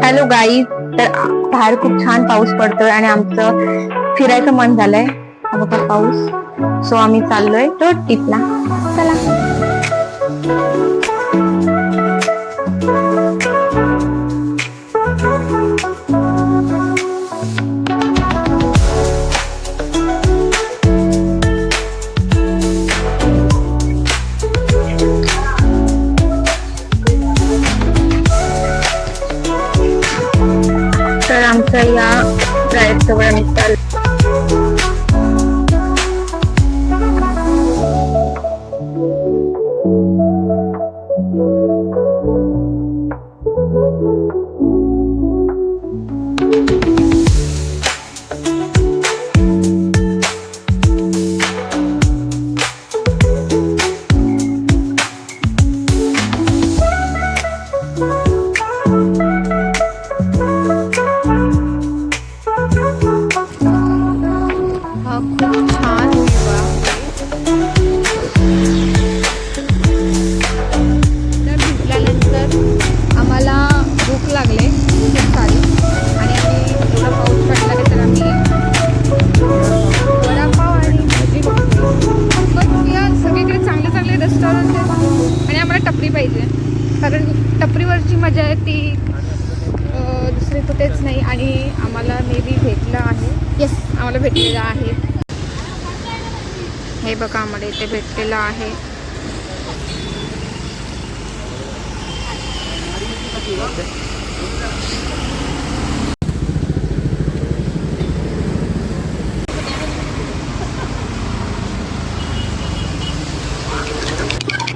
Hello guys, तर बाहेर खूप छान पाऊस पडतोय आणि आमचं फिरायचं मन झालंय. हा बघा पाऊस. सो आम्ही चाललोय रोड ट्रिपला. चला. तर आमच्या या ड्राईव्ह जवळ आम्ही चाललो. टपरी पाहिजे, कारण टपरीवरची मजा आहे ती दुसरी कुठेच नाही. आणि आम्हाला मे बी भेटलं आहे. येस, आम्हाला भेटलेलं आहे. हे बघा, आम्हाला इथे भेटलेलं आहे.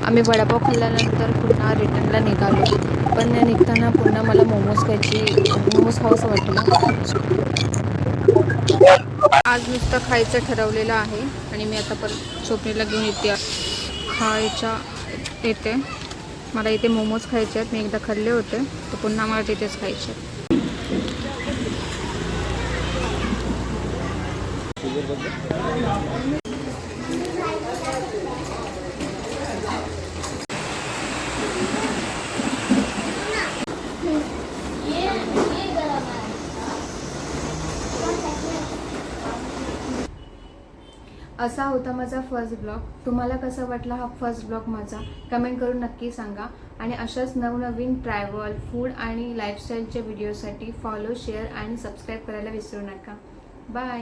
आम्ही वडापाव खाल्ल्यानंतर पुन्हा रिटर्नला निघालो, पण निघताना पुन्हा मला मोमोज खावंसं वाटलं. आज नुसतं खायचं ठरवलेलं आहे आणि मी आता परत छोपणीला घेऊन येते. मला इथे मोमोज खायचे आहेत. मी एकदा खाल्ले होते, तर पुन्हा मला तिथेच खायचे आहेत. असा होता माझा फर्स्ट ब्लॉग. तुम्हाला कसा वाटला हा फर्स्ट ब्लॉग माझा? कमेंट करून नक्की सांगा. आणि अशाच नवनवीन ट्रॅव्हल, फूड आणि लाईफस्टाईलच्या व्हिडिओसाठी फॉलो, शेअर आणि सबस्क्राईब करायला विसरू नका. बाय.